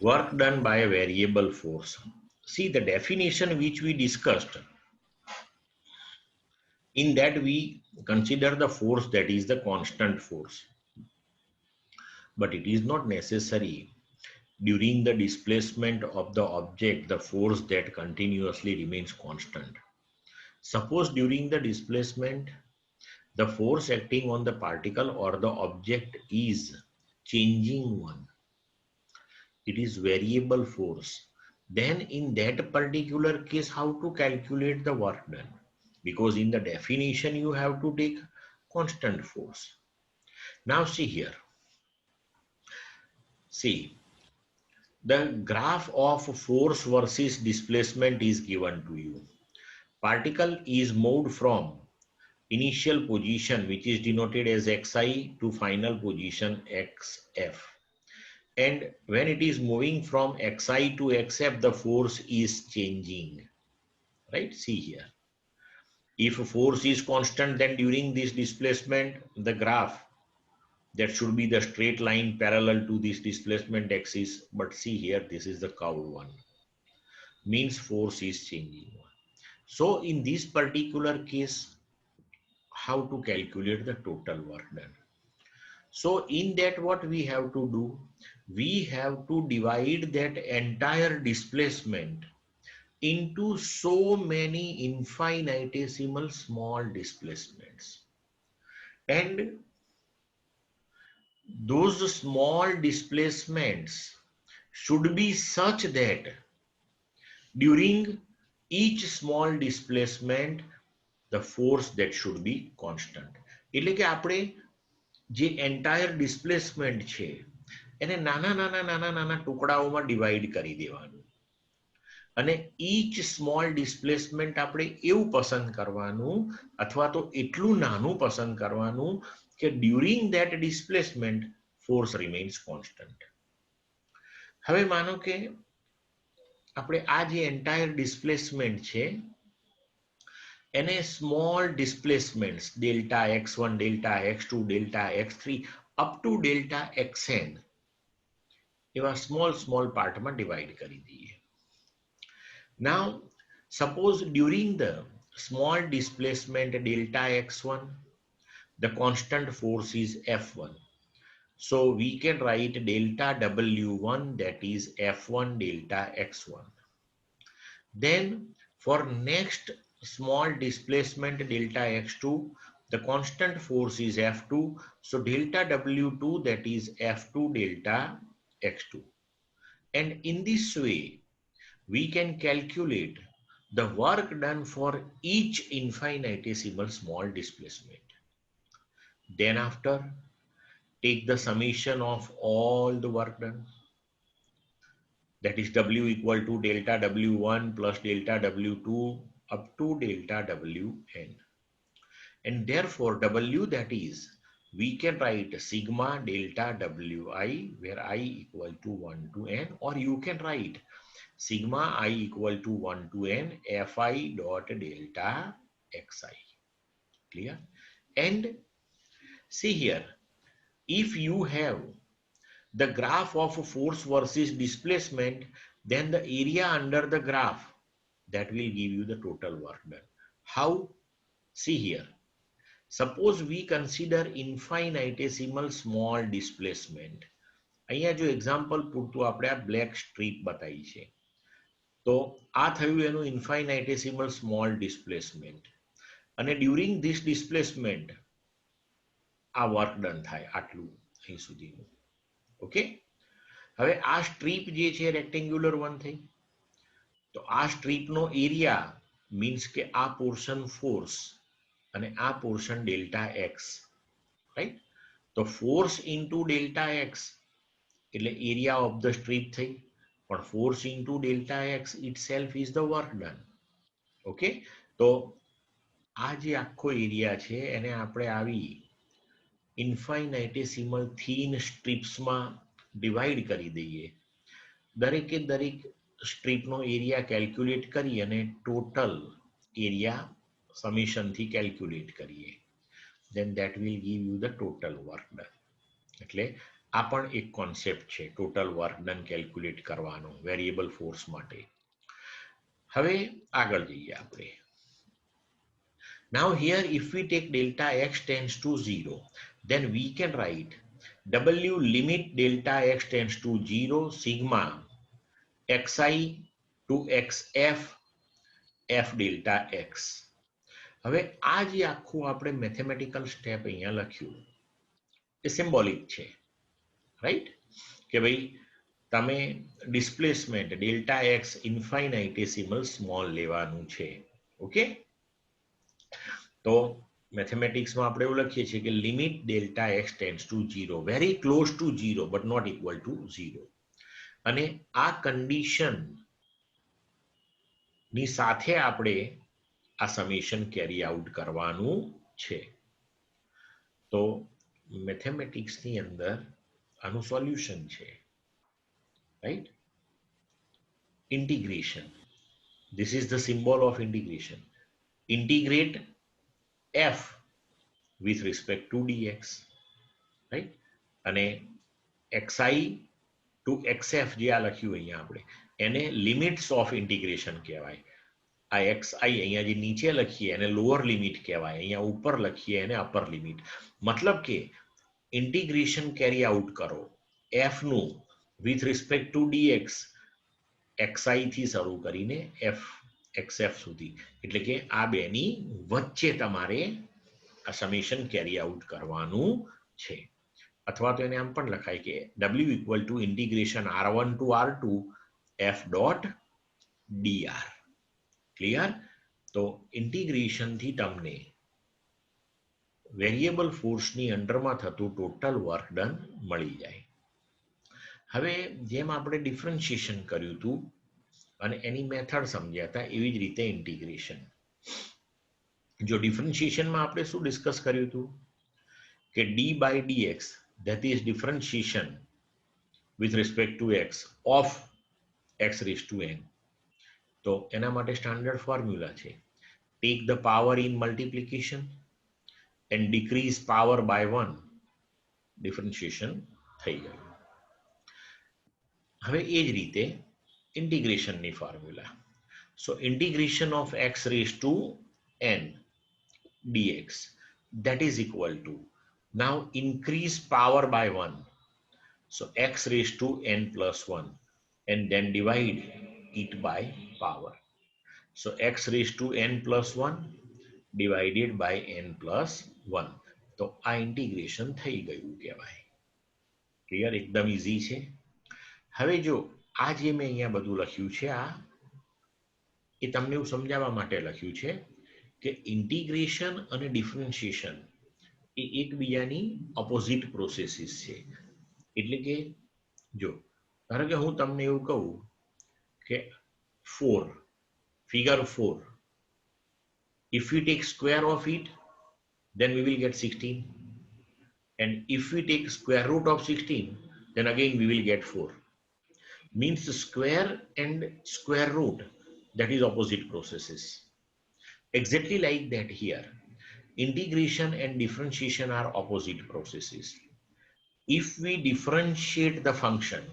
Work done by a variable force. See the definition which we discussed. In that we consider the force that is the constant force. But it is not necessary during the displacement of the object the force that continuously remains constant. Suppose during the displacement the force acting on the particle or the object is changing one. It is variable force. Then in that particular case, how to calculate the work done? Because in the definition, you have to take constant force. Now see here. See, the graph of force versus displacement is given to you. Particle is moved from initial position, which is denoted as xi, to final position xf. And when it is moving from xi to xf, the force is changing. Right? See here. If force is constant, then during this displacement, the graph that should be the straight line parallel to this displacement axis. But see here, this is the curved one. Means force is changing. So in this particular case, how to calculate the total work done? So in that, what we have to do? We have to divide that entire displacement into so many infinitesimal small displacements. And those small displacements should be such that during each small displacement, the force that should be constant. એટલે કે આપણે જે entire displacement છે એને નાના નાના નાના નાના ટુકડાઓમાં ડિવાઈડ કરી દેવાનું. અને each small displacement આપણે એવું પસંદ કરવાનું અથવા તો એટલું નાનું પસંદ કરવાનું કે during that displacement force remains constant. હવે માનો કે આપણે આ જે એન્ટાયર ડિસ્પ્લેસમેન્ટ છે એને small displacements delta x1 delta x2 delta x3 up to delta xn એવા સ્મોલ પાર્ટમાં ડિવાઈડ કરી દઈએ. Now, suppose during the small displacement delta x1, the constant force is F1. So we can write delta W1, that is F1 delta x1. Then for next small displacement delta x2, the constant force is F2. So delta W2, that is F2 delta x2. And in this way, we can calculate the work done for each infinitesimal small displacement. Then after, take the summation of all the work done. That is W equal to delta W1 plus delta W2 up to delta Wn. And therefore W, that is, we can write sigma delta Wi, where I equal to 1 to n, or you can write sigma I equal to 1 to n fi dot delta xi. Clear? And see here, if you have the graph of force versus displacement, then the area under the graph, that will give you the total work done. How? See here. Suppose we consider infinitesimal small displacement. અહીંયા જો example પૂરતું આપણે આ black strip બતાવી છે. તો આ થયું એનું ઇન્ફાઇનાઇટેસિમલ સ્મોલ ડિસ્પ્લેસમેન્ટ અને ડ્યુરિંગ ધીસ ડિસ્પ્લેસમેન્ટ આ વર્ક ડન થાય આટલું અહીં સુધીનું. ઓકે, હવે આ સ્ટ્રીપ જે છે રેક્ટેન્ગ્યુલર વન થઈ. તો આ સ્ટ્રીપનો એરિયા મીન્સ કે આ પોર્શન ફોર્સ અને આ પોર્શન ડેલ્ટા એક્સ, રાઈટ? તો ફોર્સ ઇન્ટુ ડેલ્ટા એક્સ એટલે એરિયા ઓફ ધ સ્ટ્રીપ થઈ, પણ force into delta x it self is the work done. Okay, તો આ જે આખો એરિયા છે એને આપણે આવી ઇન્ફાઇનાઇટેસિમલ થીન સ્ટ્રીપ્સમાં ડિવાઈડ કરી દઈએ. દરેકે દરેક સ્ટ્રીપનો એરિયા કેલ્ક્યુલેટ કરી અને ટોટલ એરિયા સમીશનથી કેલ્ક્યુલેટ કરીએ. Then that will give you the total work done. એટલે આ પણ એક કોન્સેપ્ટ છે ટોટલ વર્ક ડન કેલ્ક્યુલેટ કરવાનો વેરિયેબલ ફોર્સ માટે. હવે આગળ જઈએ આપણે. Now here if we take delta x tends to 0, then we can write W limit delta x tends to 0 sigma xi to xf f delta x. હવે આ જે આખું આપણે મેથેમેટિકલ સ્ટેપ અહીંયા લખ્યું એ સિમ્બોલિક છે, રાઈટ? કે ભાઈ તમે ડિસ્પ્લેસમેન્ટ ડેલ્ટા એક્સ ઇન્ફાઇનાઇટેસિમલ સ્મોલ લેવાનું છે. ઓકે, તો મેથેમેટિક્સમાં આપણે એવું લખીએ છીએ કે limit delta x tends to 0, very close to 0 but not equal to 0. અને આ કન્ડિશન ની સાથે આપણે આ સમેશન કેરી આઉટ કરવાનું છે. તો મેથેમેટિક્સની અંદર આનું સોલ્યુશન છે, right? Integration. This is the symbol of integration. Integrate f with respect to dx, right? અને xi to xf જે આ લખ્યું અહીંયા આપણે એને લિમિટ્સ ઓફ ઇન્ટિગ્રેશન કહેવાય. આ xi અહીંયા જે નીચે લખીએ એને લોઅર લિમિટ કહેવાય, અહીંયા ઉપર લખીએ એને અપર લિમિટ. મતલબ કે ઇન્ટિગ્રેશન કેરી આઉટ કરો f નું with respect to dx xi થી શરૂ કરીને xf સુધી, એટલે કે આ બેની વચ્ચે તમારે આ સમેશન કેરી આઉટ કરવાનું છે. અથવા તો એને આમ પણ લખાય કે w equal to integration r1 to r2 f dot dr. Clear? તો ઇન્ટિગ્રેશન થી તમને વેરિયેબલ ફોર્સની અંડરમાં થતું ટોટલ વર્ક ડન મળી જાય. હવે જેમ આપણે ડિફરન્શિએશન કર્યું હતું અને એની મેથડ સમજ્યા હતા એવી જ રીતે ઇન્ટિગ્રેશન. જો ડિફરન્શિએશનમાં આપણે શું ડિસ્કસ કર્યું હતું કે d by dx that is differentiation with respect to x of x raised to n. તો એના માટે સ્ટાન્ડર્ડ ફોર્મ્યુલા છે take the power in multiplication and decrease power by 1. Differentiation થઈ ગયું. હવે એ જ રીતે ઇન્ટિગ્રેશનની formula. So integration of x raised to n dx that is equal to, now increase power by 1, so x raised to n plus 1 and then divide it by power. So x raised to n plus 1 divided by n plus 1. તો આ integration થઈ ગયું કહેવાય. Clear? એકદમ easy છે. હવે જો આ જે મેં અહીંયા બધું લખ્યું છે આ એ તમને એવું સમજાવવા માટે લખ્યું છે કે ઇન્ટિગ્રેશન અને ડિફરન્શિએશન એ એકબીજાની ઓપોઝિટ પ્રોસેસીસ છે. એટલે કે જો ધારો કે હું તમને એવું કહું કે 4, figure 4, if we take square of it then we will get 16, and if we take square root of 16 then again we will get 4. Means square and square root, that is opposite processes. Exactly like that here, integration and differentiation are opposite processes. If we differentiate the function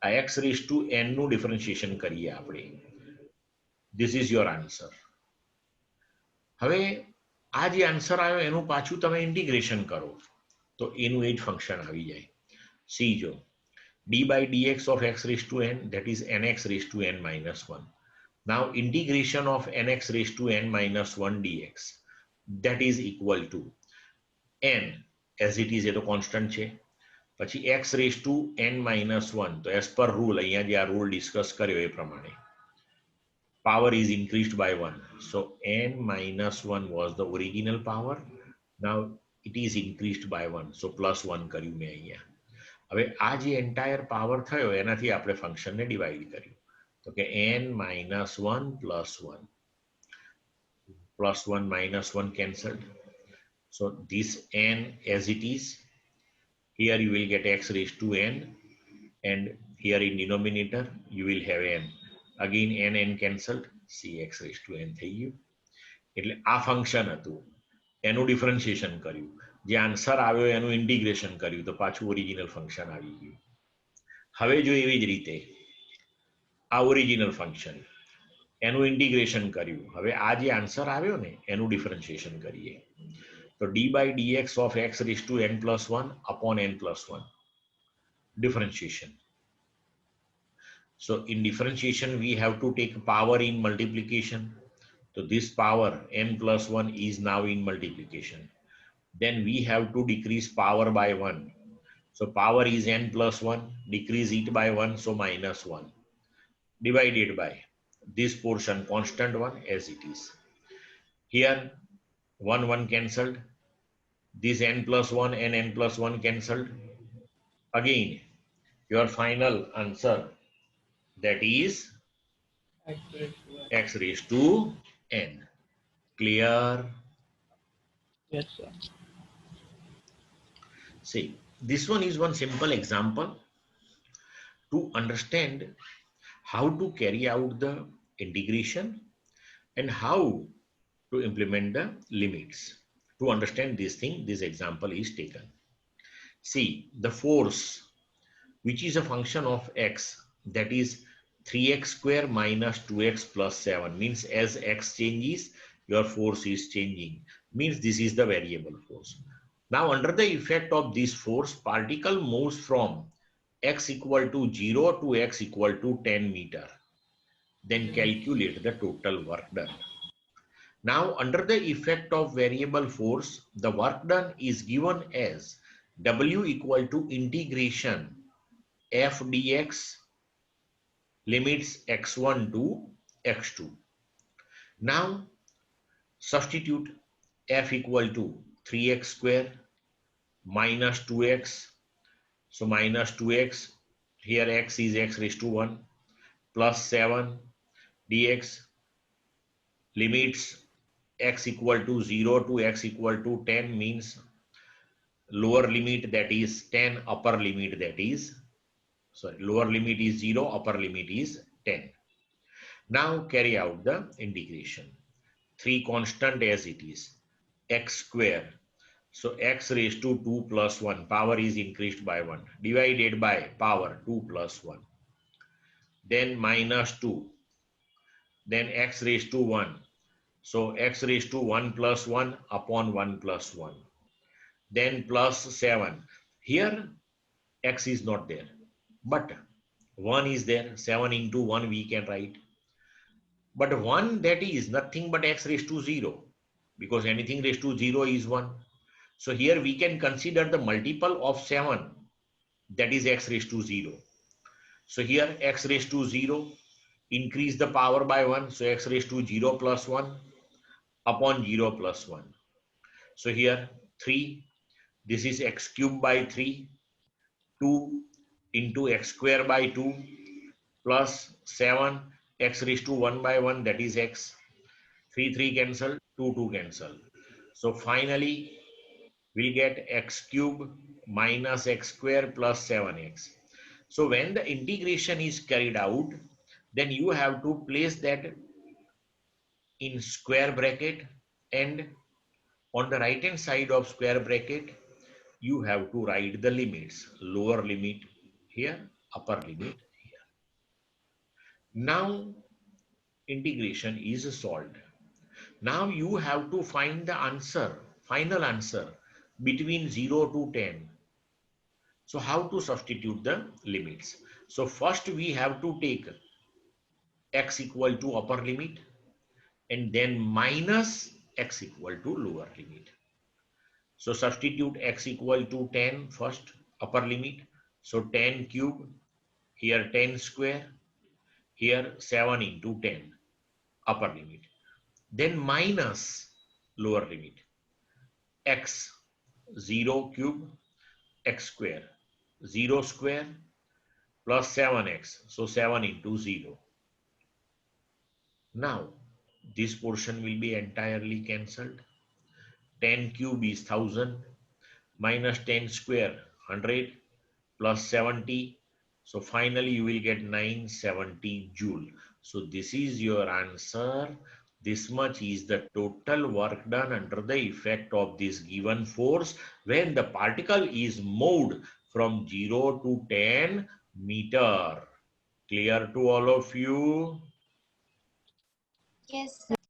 x raised to n નું differentiation કરીએ આપણે, this is your answer. હવે આ જે answer આવ્યો એનું પાછું તમે ઇન્ટિગ્રેશન કરો તો એનું એ જ ફંક્શન આવી જાય. સી જો d by dx of x raised to n, that is nx raised to n minus 1. Now integration of nx raised to n minus 1 dx, that is equal to n as it is, એ તો constant છે. પછી x raised to n minus 1, તો as per rule અહીંયા જે આ rule discuss કર્યો એ પ્રમાણે power is increased by 1. So n minus 1 was the original power. Now it is increased by 1. So plus 1 કર્યું મેં અહીંયા. હવે આ જે એન્ટાયર પાવર થયો એનાથી આપણે ફંક્શનને ડિવાઈડ કર્યું તો કે n minus 1 plus 1 plus 1 minus 1 cancelled. So this n as it is, here you will get x raised to n, and here in denominator you will have n. Again n cancelled, c x raised to n થઈ ગયું. એટલે આ function હતું એનું differentiation કર્યું જે answer આવ્યો એનું ઇન્ટિગ્રેશન કર્યું તો પાછું ઓરિજિનલ ફંક્શન આવી ગયું. હવે જો એવી જ રીતે આ ઓરિજિનલ ફંક્શન એનું ઇન્ટિગ્રેશન કર્યું, હવે આ જે આન્સર આવ્યો ને એનું ડિફરન્શિએશન કરીએ તો d by dx of x raised to n plus 1 upon n plus 1 differentiation. So in differentiation we have to take power in multiplication. So this power n plus 1 is now in multiplication. Then we have to decrease power by 1. So power is n plus 1, decrease it by 1, so minus 1, divided by this portion constant 1 as it is. Here 1 cancelled, this n plus 1 and n plus 1 cancelled. Again your final answer, that is x raised to n. Clear? Yes, sir. See, this one is one simple example to understand how to carry out the integration and how to implement the limits. To understand this thing, this example is taken. See, the force which is a function of x, that is 3x square minus 2x plus 7, means as x changes your force is changing, means this is the variable force. Now under the effect of this force, particle moves from x equal to 0 to x equal to 10 meter. Then calculate the total work done. Now under the effect of variable force, the work done is given as w equal to integration f dx limits x1 to x2. Now substitute f equal to 3x square minus 2x, so minus 2x, here x is x raised to 1, plus 7 dx limits x equal to 0 to x equal to 10, means lower limit that is 10, upper limit that is, sorry, lower limit is 0, upper limit is 10. Now carry out the integration. 3 constant as it is, x square, so x raised to 2 plus 1, power is increased by 1, divided by power 2 plus 1, then minus 2, then x raised to 1, so x raised to 1 plus 1 upon 1 plus 1, then plus 7. Here x is not there, but 1 is there. 7 into 1 we can write, but 1 that is nothing but x raised to 0, because anything raised to 0 is 1. So here we can consider the multiple of 7, that is x raised to 0. So here x raised to 0, increase the power by 1, so x raised to 0 plus 1 upon 0 plus 1. So here 3, this is x cube by 3, 2 into x square by 2 plus 7, x raised to 1 by 1, that is x. 3 cancel, 2 cancel. So finally we'll get x cube minus x square plus 7x. So when the integration is carried out, then you have to place that in square bracket, and on the right hand side of square bracket you have to write the limits. Lower limit here, upper limit here. Now integration is solved. Now you have to find the answer, final answer between 0 to 10. So how to substitute the limits? So first we have to take x equal to upper limit and then minus x equal to lower limit. So substitute x equal to 10 first, upper limit. So 10 cube, here 10 square, here 7 into 10, upper limit. Then minus lower limit, x 0 cube, x square, 0 square plus 7x, so 7 into 0. Now this portion will be entirely cancelled. 10 cube is 1000 minus 10 square 100 plus 70, so finally you will get 970 joule. So this is your answer, This much is the total work done under the effect of this given force when the particle is moved from 0 to 10 meter. Clear to all of you? Yes, sir.